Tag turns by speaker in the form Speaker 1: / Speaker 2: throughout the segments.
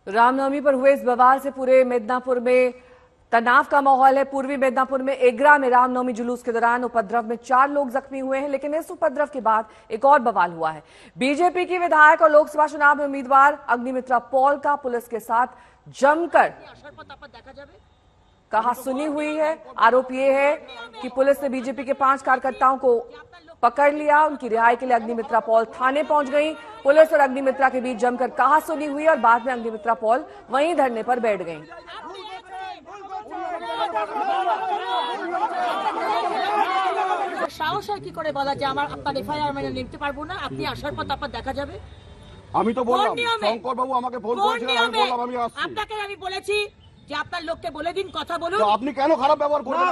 Speaker 1: रामनवमी पर हुए इस बवाल से पूरे मिदनापुर में तनाव का माहौल है। पूर्वी मिदनापुर में एगरा में रामनवमी जुलूस के दौरान उपद्रव में 4 लोग जख्मी हुए हैं, लेकिन इस उपद्रव के बाद एक और बवाल हुआ है। बीजेपी की विधायक और लोकसभा चुनाव में उम्मीदवार अग्निमित्रा पॉल का पुलिस के साथ जमकर कहा सुनी हुई है। आरोप ये है कि पुलिस ने बीजेपी के 5 कार्यकर्ताओं को पकड़ लिया। उनकी रिहाई के लिए अग्निमित्रा पॉल थाने पहुंच गई। पुलिस और अग्निमित्रा के बीच जमकर कहा सुनी हुई और बाद में अग्निमित्रा पॉल वहीं धरने पर बैठ गई।
Speaker 2: সাহস হয় কি করে বলা যে আমার আপনার এফআইআর মানে নিতে পারবো না, আপনি আসার পর তারপর দেখা যাবে।
Speaker 3: আমি তো বললাম শঙ্কর বাবু আমাকে ফোন করেছিলেন, আমি বললাম আমি আসছি।
Speaker 2: আপনাকে আমি বলেছি যে আপনার লোককে বলে দিন কথা বলুন।
Speaker 3: তো আপনি কেন খারাপ ব্যবহার করবেন?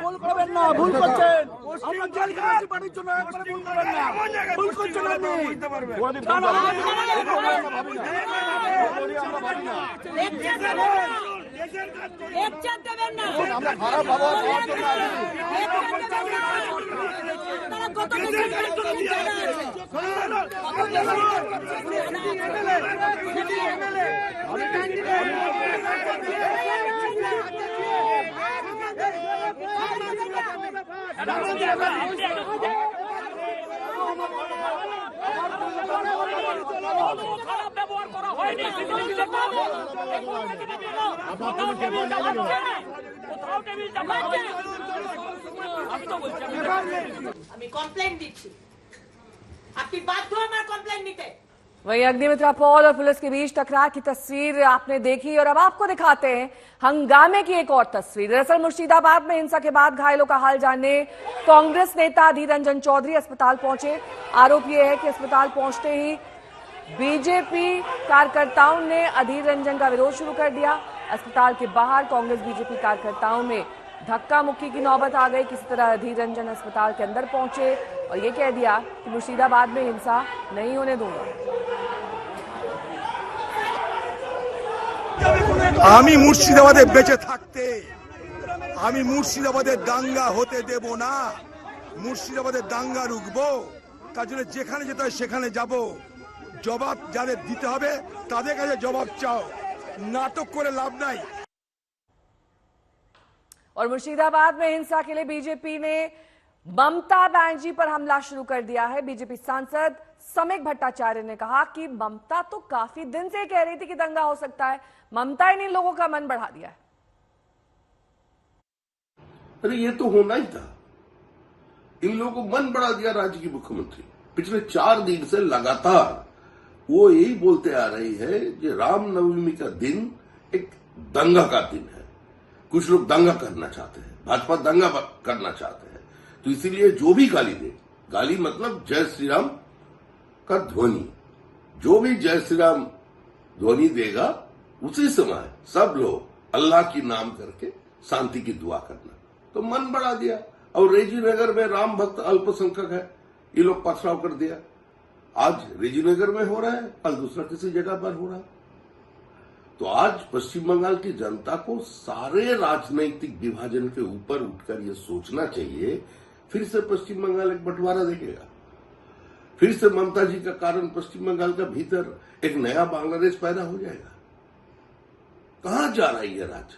Speaker 3: ভুল করবেন না, ভুল করছেন। আমরা জেল খাচ্ছি পানির জন্য, একবারে ভুল করবেন না, ভুল করছেন আপনি।
Speaker 2: লেকচার দেবেন না,
Speaker 3: আমরা খারাপ ব্যবহার করতে পারি।
Speaker 2: আপনারা কত লেকচার জানা আছে।
Speaker 4: খারাপ ব্যবহার করা হয়নি।
Speaker 2: আমি কমপ্লেন দিচ্ছি, আপনি বাধ্য আমার কমপ্লেন নিতে।
Speaker 1: वहीं अग्निमित्रा पॉल और पुलिस के बीच टकरार की तस्वीर आपने देखी और अब आपको दिखाते हैं हंगामे की एक और तस्वीर। दरअसल मुर्शिदाबाद में हिंसा के बाद घायलों का हाल जानने कांग्रेस नेता अधीर रंजन चौधरी अस्पताल पहुंचे। आरोप यह है कि अस्पताल पहुंचते ही बीजेपी कार्यकर्ताओं ने अधीर रंजन का विरोध शुरू कर दिया। अस्पताल के बाहर कांग्रेस बीजेपी कार्यकर्ताओं में धक्का मुक्की की नौबत आ गई। किसी तरह अधीर रंजन अस्पताल के अंदर पहुंचे और ये कह दिया कि मुर्शिदाबाद में हिंसा नहीं होने दूंगा।
Speaker 5: আমি মুর্শিদাবাদে বেঁচে থাকতে আমি মুর্শিদাবাদের দাঙ্গা হতে দেব না। মুর্শিদাবাদের দাঙ্গা রুখবো, তার জন্য যেখানে যেতে হয় সেখানে যাব। জবাব যাদের দিতে হবে তাদের কাছে জবাব চাও, নাটক করে লাভ নাই।
Speaker 1: और मुर्शिदाबाद में हिंसा के लिए बीजेपी ने ममता बनर्जी पर हमला शुरू कर दिया है। बीजेपी सांसद समीक भट्टाचार्य ने कहा कि ममता तो काफी दिन से कह रही थी कि दंगा हो सकता है, ममता ने इन लोगों का मन बढ़ा दिया है।
Speaker 6: अरे ये तो होना ही था, इन लोगों को मन बढ़ा दिया। राज्य की मुख्यमंत्री पिछले 4 दिन से लगातार वो यही बोलते आ रही है कि रामनवमी का दिन एक दंगा का दिन है। कुछ लोग दंगा करना चाहते हैं, भाजपा दंगा करना चाहते हैं, तो इसीलिए जो भी गाली दे, गाली मतलब जय श्री राम का ध्वनि, जो भी जय श्री राम ध्वनि देगा उसी समय सब लोग अल्लाह की नाम करके शांति की दुआ करना, तो मन बढ़ा दिया। और रेजीनगर में राम भक्त अल्पसंख्यक है, ये लोग पथराव कर दिया। आज रेजीनगर में हो रहा है, कल दूसरा किसी जगह पर हो रहा है। तो आज पश्चिम बंगाल की जनता को सारे राजनीतिक विभाजन के ऊपर उठकर यह सोचना चाहिए, फिर से पश्चिम बंगाल एक बंटवारा देखेगा। फिर से ममता जी का कारण पश्चिम बंगाल का भीतर एक नया बांग्लादेश पैदा हो जाएगा। कहां जा रहा है यह राज्य?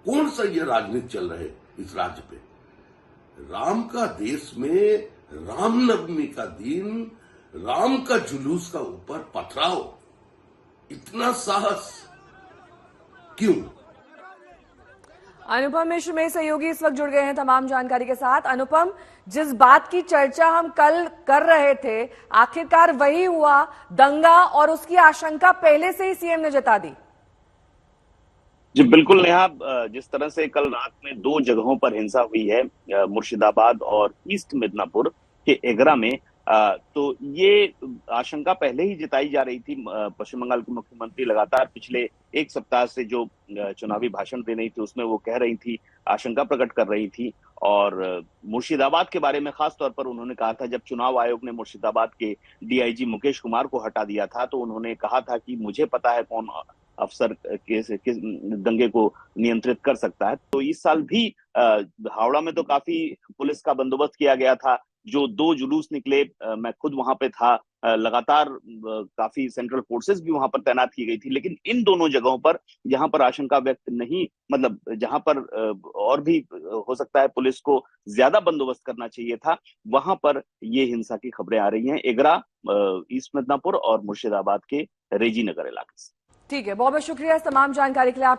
Speaker 6: कौन सा यह राजनीति चल रहे इस राज्य पे? राम का देश में रामनवमी का दिन, राम का जुलूस का ऊपर पथराव, इतना साहस क्यों?
Speaker 1: अनुपम मिश्र में सहयोगी इस वक्त जुड़ गए हैं तमाम जानकारी के साथ। अनुपम, जिस बात की चर्चा हम कल कर रहे थे आखिरकार वही हुआ, दंगा, और उसकी आशंका पहले से ही सीएम ने जता दी।
Speaker 7: जी बिल्कुल नेहा, जिस तरह से कल रात में 2 जगहों पर हिंसा हुई है, मुर्शिदाबाद और ईस्ट मिदनापुर के एगरा में, तो ये आशंका पहले ही जताई जा रही थी। पश्चिम बंगाल की मुख्यमंत्री लगातार पिछले 1 सप्ताह से जो चुनावी भाषण दे रही थी उसमें वो कह रही थी, आशंका प्रकट कर रही थी। और मुर्शिदाबाद के बारे में खास तौर पर उन्होंने कहा था, जब चुनाव आयोग ने मुर्शिदाबाद के डीआईजी मुकेश कुमार को हटा दिया था तो उन्होंने कहा था कि मुझे पता है कौन अफसर किस दंगे को नियंत्रित कर सकता है। तो इस साल भी हावड़ा में तो काफी पुलिस का बंदोबस्त किया गया था। जो 2 जुलूस निकले, मैं खुद वहां पे था, लगातार काफी सेंट्रल फोर्सेस भी वहां पर तैनात की गई थी। लेकिन इन दोनों जगहों पर जहां पर आशंका व्यक्त नहीं, मतलब जहां पर और भी हो सकता है पुलिस को ज्यादा बंदोबस्त करना चाहिए था, वहां पर ये हिंसा की खबरें आ रही हैं एगरा, ईस्ट मिदनापुर और मुर्शिदाबाद के रेजी नगर इलाके से।
Speaker 1: ठीक है, बहुत बहुत शुक्रिया इस तमाम जानकारी के लिए।